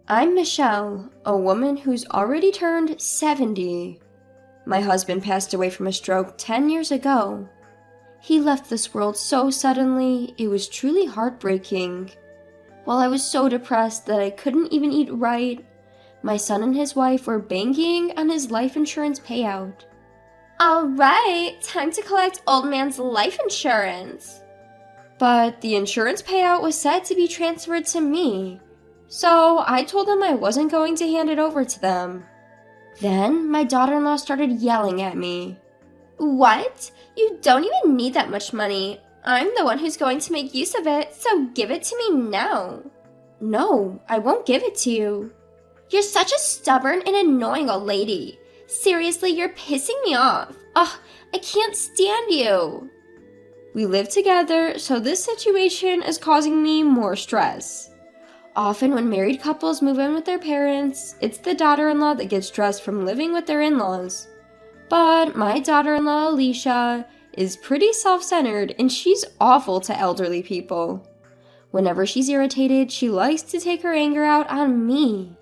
I'm Michelle, a woman who's already turned 70. My husband passed away from a stroke 10 years ago. He left this world so suddenly, it was truly heartbreaking. While I was so depressed that I couldn't even eat right, my son and his wife were banking on his life insurance payout. All right, time to collect old man's life insurance. But the insurance payout was said to be transferred to me, so I told them I wasn't going to hand it over to them. Then my daughter-in-law started yelling at me. What? You don't even need that much money. I'm the one who's going to make use of it, so give it to me now. No, I won't give it to you. You're such a stubborn and annoying old lady. Seriously, you're pissing me off. Ugh, I can't stand you. We live together, so this situation is causing me more stress. Often when married couples move in with their parents, it's the daughter-in-law that gets stressed from living with their in-laws. But my daughter-in-law, Alicia, is pretty self-centered and she's awful to elderly people. Whenever she's irritated, she likes to take her anger out on me.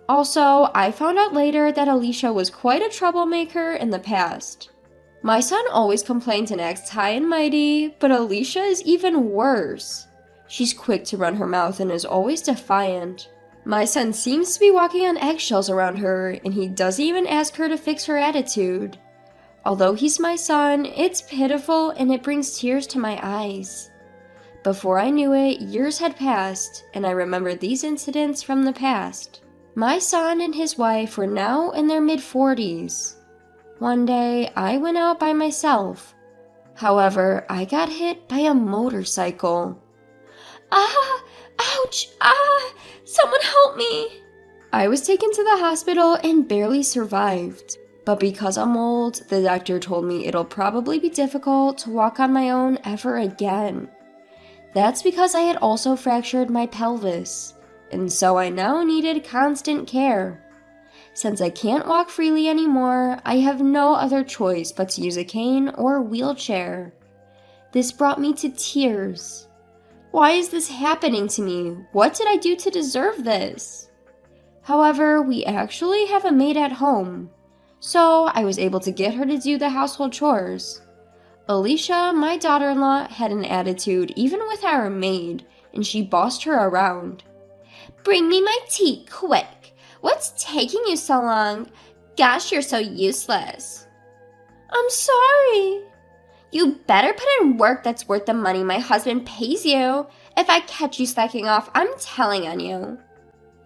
Also, I found out later that Alicia was quite a troublemaker in the past. My son always complains and acts high and mighty, but Alicia is even worse. She's quick to run her mouth and is always defiant. My son seems to be walking on eggshells around her, and he doesn't even ask her to fix her attitude. Although he's my son, it's pitiful and it brings tears to my eyes. Before I knew it, years had passed, and I remembered these incidents from the past. My son and his wife were now in their mid-40s. One day, I went out by myself. However, I got hit by a motorcycle. Ah! Ouch! Ah! Someone help me! I was taken to the hospital and barely survived. But because I'm old, the doctor told me it'll probably be difficult to walk on my own ever again. That's because I had also fractured my pelvis, and so I now needed constant care. Since I can't walk freely anymore, I have no other choice but to use a cane or wheelchair. This brought me to tears. Why is this happening to me? What did I do to deserve this? However, we actually have a maid at home, so I was able to get her to do the household chores. Alicia, my daughter-in-law, had an attitude even with our maid, and she bossed her around. Bring me my tea, quick! What's taking you so long? Gosh, you're so useless. I'm sorry. You better put in work that's worth the money my husband pays you. If I catch you slacking off, I'm telling on you.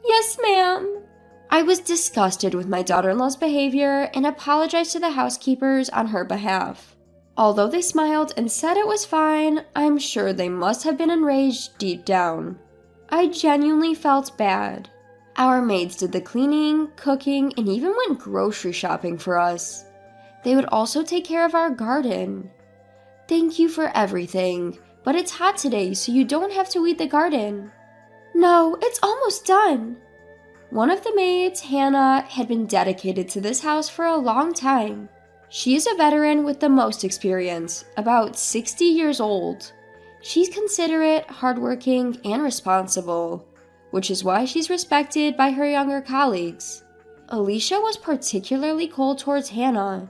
Yes, ma'am. I was disgusted with my daughter-in-law's behavior and apologized to the housekeepers on her behalf. Although they smiled and said it was fine, I'm sure they must have been enraged deep down. I genuinely felt bad. Our maids did the cleaning, cooking, and even went grocery shopping for us. They would also take care of our garden. Thank you for everything, but it's hot today, so you don't have to weed the garden. No, it's almost done. One of the maids, Hannah, had been dedicated to this house for a long time. She is a veteran with the most experience, about 60 years old. She's considerate, hardworking, and responsible, which is why she's respected by her younger colleagues. Alicia was particularly cold towards Hannah.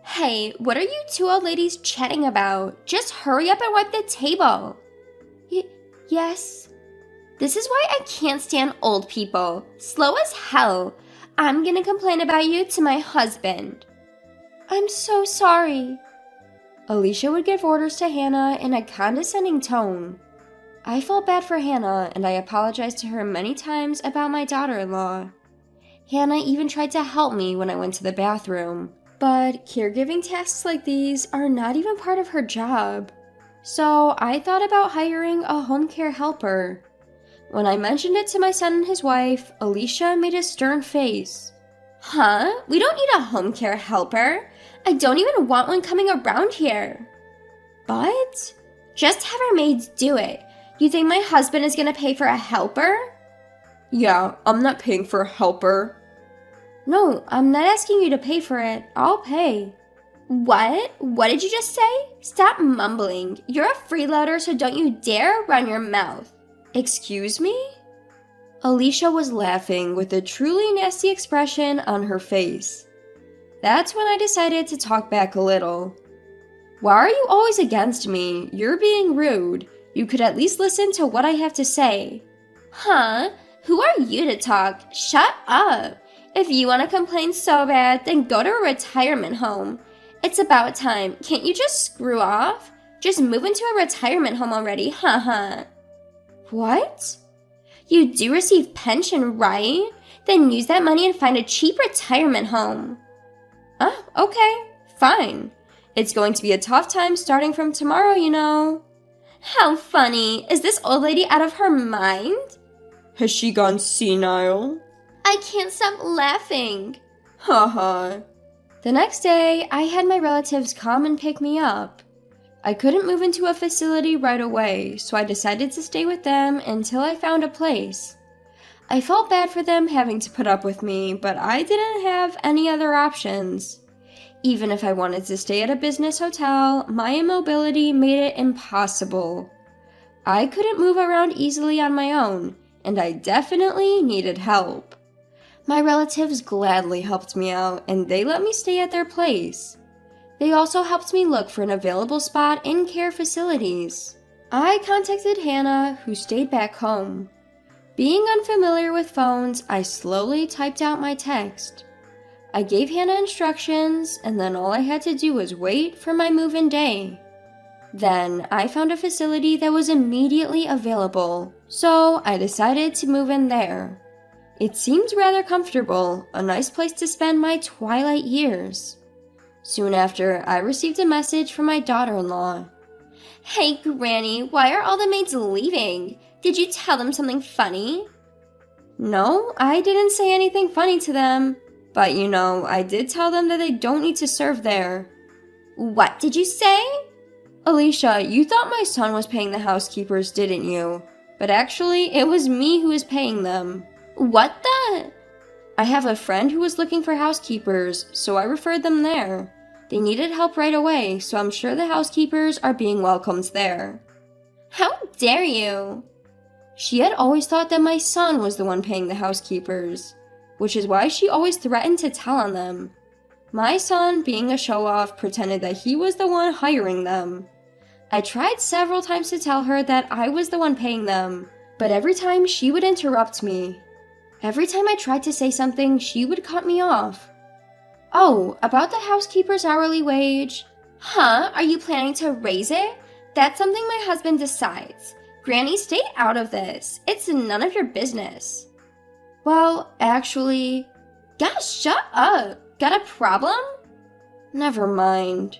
Hey, what are you two old ladies chatting about? Just hurry up and wipe the table. Yes. This is why I can't stand old people. Slow as hell. I'm gonna complain about you to my husband. I'm so sorry. Alicia would give orders to Hannah in a condescending tone. I felt bad for Hannah, and I apologized to her many times about my daughter-in-law. Hannah even tried to help me when I went to the bathroom, but caregiving tasks like these are not even part of her job. So I thought about hiring a home care helper. When I mentioned it to my son and his wife, Alicia made a stern face. Huh? We don't need a home care helper. I don't even want one coming around here. But just have our maids do it. You think my husband is gonna pay for a helper? Yeah, I'm not paying for a helper. No, I'm not asking you to pay for it. I'll pay. What? What did you just say? Stop mumbling. You're a freeloader, so don't you dare run your mouth. Excuse me? Alicia was laughing with a truly nasty expression on her face. That's when I decided to talk back a little. Why are you always against me? You're being rude. You could at least listen to what I have to say. Huh? Who are you to talk? Shut up. If you want to complain so bad, then go to a retirement home. It's about time. Can't you just screw off? Just move into a retirement home already, haha. What? You do receive pension, right? Then use that money and find a cheap retirement home. Oh, okay, fine. It's going to be a tough time starting from tomorrow, you know. How funny. Is this old lady out of her mind? Has she gone senile? I can't stop laughing. Haha. The next day, I had my relatives come and pick me up. I couldn't move into a facility right away, so I decided to stay with them until I found a place. I felt bad for them having to put up with me, but I didn't have any other options. Even if I wanted to stay at a business hotel, my immobility made it impossible. I couldn't move around easily on my own, and I definitely needed help. My relatives gladly helped me out, and they let me stay at their place. They also helped me look for an available spot in care facilities. I contacted Hannah, who stayed back home. Being unfamiliar with phones, I slowly typed out my text. I gave Hannah instructions, and then all I had to do was wait for my move-in day. Then I found a facility that was immediately available, so I decided to move in there. It seemed rather comfortable, a nice place to spend my twilight years. Soon after, I received a message from my daughter-in-law. Hey, Granny, why are all the maids leaving? Did you tell them something funny? No, I didn't say anything funny to them. But I did tell them that they don't need to serve there. What did you say? Alicia, you thought my son was paying the housekeepers, didn't you? But actually, it was me who was paying them. What the? I have a friend who was looking for housekeepers, so I referred them there. They needed help right away, so I'm sure the housekeepers are being welcomed there. How dare you? She had always thought that my son was the one paying the housekeepers, which is why she always threatened to tell on them. My son, being a show-off, pretended that he was the one hiring them. I tried several times to tell her that I was the one paying them, but every time she would interrupt me. Every time I tried to say something, she would cut me off. Oh, about the housekeeper's hourly wage. Huh? Are you planning to raise it? That's something my husband decides. Granny, stay out of this. It's none of your business. Well, actually... Gosh, shut up! Got a problem? Never mind.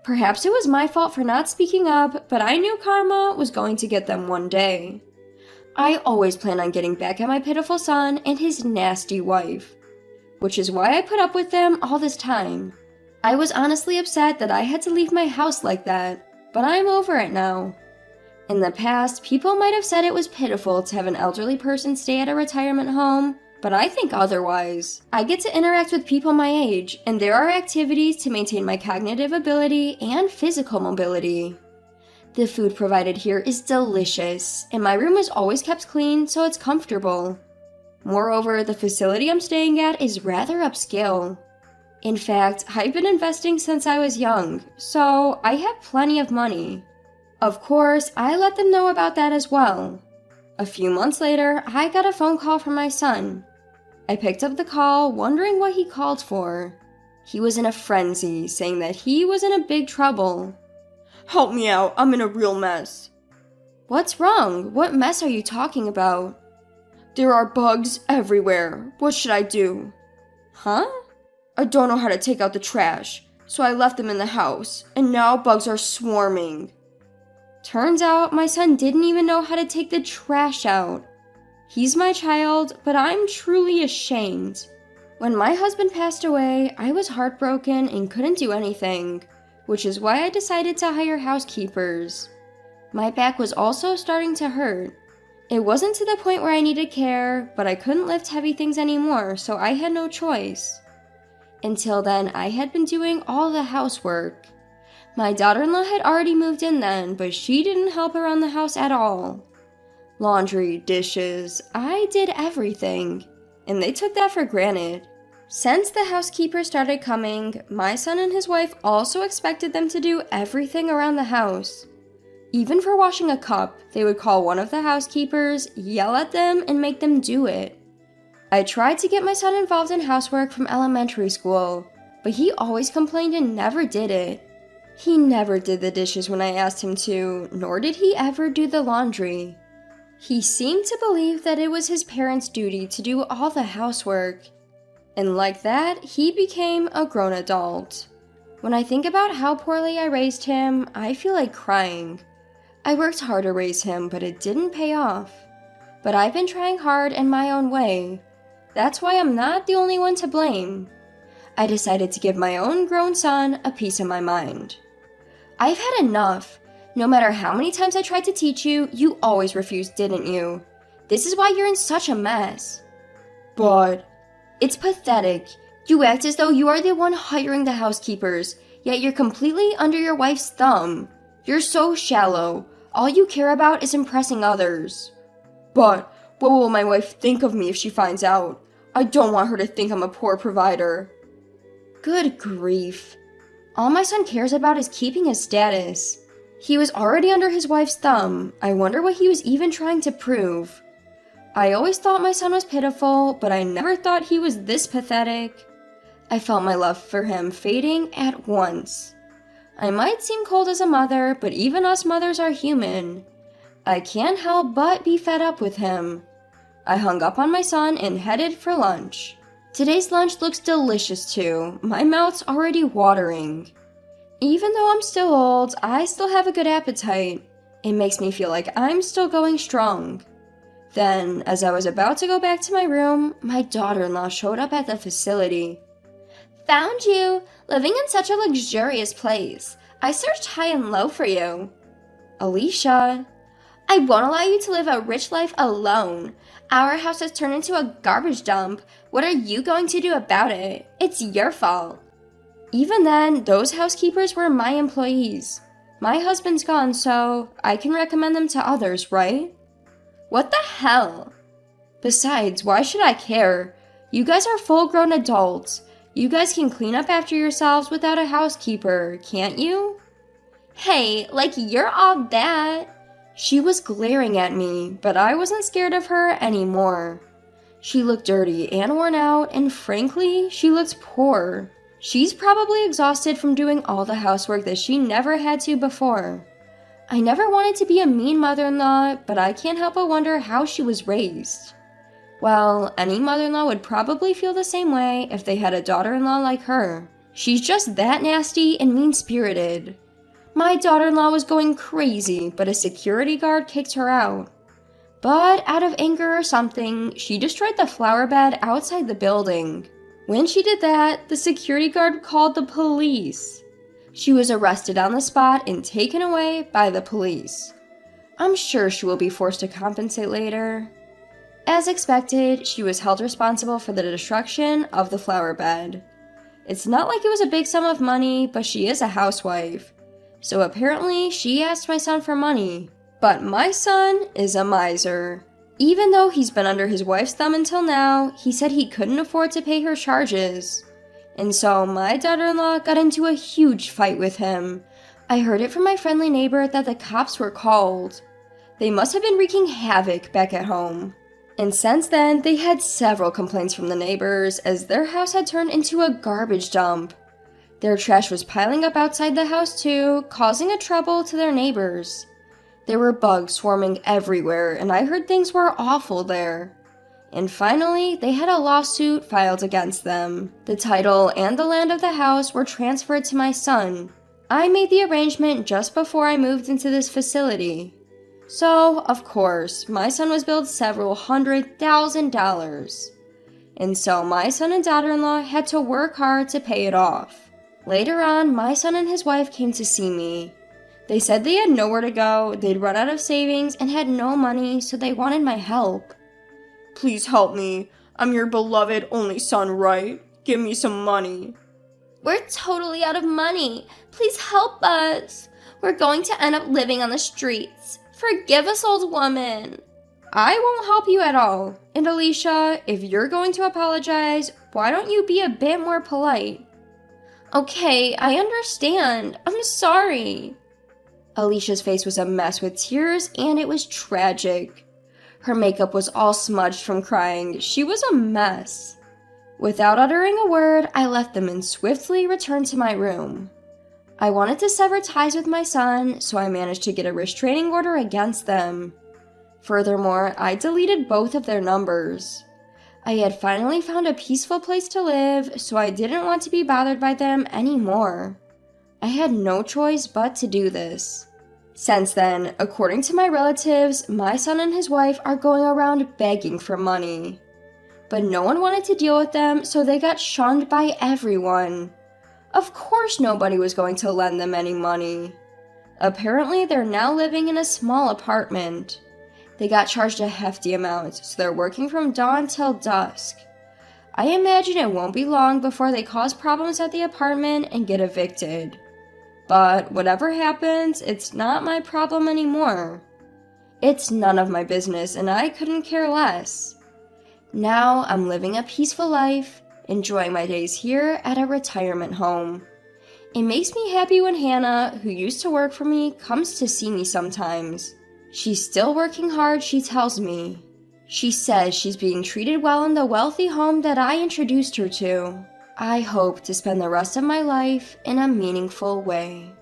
Perhaps it was my fault for not speaking up, but I knew karma was going to get them one day. I always plan on getting back at my pitiful son and his nasty wife, which is why I put up with them all this time. I was honestly upset that I had to leave my house like that, but I'm over it now. In the past, people might have said it was pitiful to have an elderly person stay at a retirement home, but I think otherwise. I get to interact with people my age, and there are activities to maintain my cognitive ability and physical mobility. The food provided here is delicious, and my room is always kept clean so it's comfortable. Moreover, the facility I'm staying at is rather upscale. In fact, I've been investing since I was young, so I have plenty of money. Of course, I let them know about that as well. A few months later, I got a phone call from my son. I picked up the call, wondering what he called for. He was in a frenzy, saying that he was in a big trouble. Help me out, I'm in a real mess. What's wrong? What mess are you talking about? There are bugs everywhere. What should I do? Huh? I don't know how to take out the trash, so I left them in the house, and now bugs are swarming. Turns out my son didn't even know how to take the trash out. He's my child, but I'm truly ashamed. When my husband passed away, I was heartbroken and couldn't do anything, which is why I decided to hire housekeepers. My back was also starting to hurt. It wasn't to the point where I needed care, but I couldn't lift heavy things anymore, so I had no choice. Until then, I had been doing all the housework. My daughter-in-law had already moved in then, but she didn't help around the house at all. Laundry, dishes, I did everything, and they took that for granted. Since the housekeeper started coming, my son and his wife also expected them to do everything around the house. Even for washing a cup, they would call one of the housekeepers, yell at them, and make them do it. I tried to get my son involved in housework from elementary school, but he always complained and never did it. He never did the dishes when I asked him to, nor did he ever do the laundry. He seemed to believe that it was his parents' duty to do all the housework. And like that, he became a grown adult. When I think about how poorly I raised him, I feel like crying. I worked hard to raise him, but it didn't pay off. But I've been trying hard in my own way. That's why I'm not the only one to blame. I decided to give my own grown son a piece of my mind. I've had enough. No matter how many times I tried to teach you, you always refused, didn't you? This is why you're in such a mess. But it's pathetic. You act as though you are the one hiring the housekeepers, yet you're completely under your wife's thumb. You're so shallow. All you care about is impressing others. But what will my wife think of me if she finds out? I don't want her to think I'm a poor provider. Good grief. All my son cares about is keeping his status. He was already under his wife's thumb. I wonder what he was even trying to prove. I always thought my son was pitiful, but I never thought he was this pathetic. I felt my love for him fading at once. I might seem cold as a mother, but even us mothers are human. I can't help but be fed up with him. I hung up on my son and headed for lunch. Today's lunch looks delicious too. My mouth's already watering. Even though I'm still old, I still have a good appetite. It makes me feel like I'm still going strong. Then, as I was about to go back to my room, my daughter-in-law showed up at the facility. Found you, living in such a luxurious place. I searched high and low for you. Alicia, I won't allow you to live a rich life alone. Our house has turned into a garbage dump. What are you going to do about it? It's your fault. Even then, those housekeepers were my employees. My husband's gone, so I can recommend them to others, right? What the hell? Besides, why should I care? You guys are full-grown adults. You guys can clean up after yourselves without a housekeeper, can't you? Hey, like you're all that. She was glaring at me, but I wasn't scared of her anymore. She looked dirty and worn out, and frankly, she looked poor. She's probably exhausted from doing all the housework that she never had to before. I never wanted to be a mean mother-in-law, but I can't help but wonder how she was raised. Well, any mother-in-law would probably feel the same way if they had a daughter-in-law like her. She's just that nasty and mean-spirited. My daughter-in-law was going crazy, but a security guard kicked her out. But out of anger or something, she destroyed the flower bed outside the building. When she did that, the security guard called the police. She was arrested on the spot and taken away by the police. I'm sure she will be forced to compensate later. As expected, she was held responsible for the destruction of the flower bed. It's not like it was a big sum of money, but she is a housewife. So apparently, she asked my son for money. But my son is a miser. Even though he's been under his wife's thumb until now, he said he couldn't afford to pay her charges. And so my daughter-in-law got into a huge fight with him. I heard it from my friendly neighbor that the cops were called. They must have been wreaking havoc back at home. And since then, they had several complaints from the neighbors as their house had turned into a garbage dump. Their trash was piling up outside the house too, causing a trouble to their neighbors. There were bugs swarming everywhere, and I heard things were awful there. And finally, they had a lawsuit filed against them. The title and the land of the house were transferred to my son. I made the arrangement just before I moved into this facility. So, of course, my son was billed several $100,000. And so my son and daughter-in-law had to work hard to pay it off. Later on, my son and his wife came to see me. They said they had nowhere to go, they'd run out of savings, and had no money, so they wanted my help. Please help me. I'm your beloved only son, right? Give me some money. We're totally out of money. Please help us. We're going to end up living on the streets. Forgive us, old woman. I won't help you at all. And Alicia, if you're going to apologize, why don't you be a bit more polite? Okay, I understand. I'm sorry. Alicia's face was a mess with tears, and it was tragic. Her makeup was all smudged from crying. She was a mess. Without uttering a word, I left them and swiftly returned to my room. I wanted to sever ties with my son, so I managed to get a restraining order against them. Furthermore, I deleted both of their numbers. I had finally found a peaceful place to live, so I didn't want to be bothered by them anymore. I had no choice but to do this. Since then, according to my relatives, my son and his wife are going around begging for money. But no one wanted to deal with them, so they got shunned by everyone. Of course nobody was going to lend them any money. Apparently, they're now living in a small apartment. They got charged a hefty amount, so they're working from dawn till dusk. I imagine it won't be long before they cause problems at the apartment and get evicted. But whatever happens, it's not my problem anymore. It's none of my business, and I couldn't care less. Now I'm living a peaceful life, enjoying my days here at a retirement home. It makes me happy when Hannah, who used to work for me, comes to see me sometimes. She's still working hard, she tells me. She says she's being treated well in the wealthy home that I introduced her to. I hope to spend the rest of my life in a meaningful way.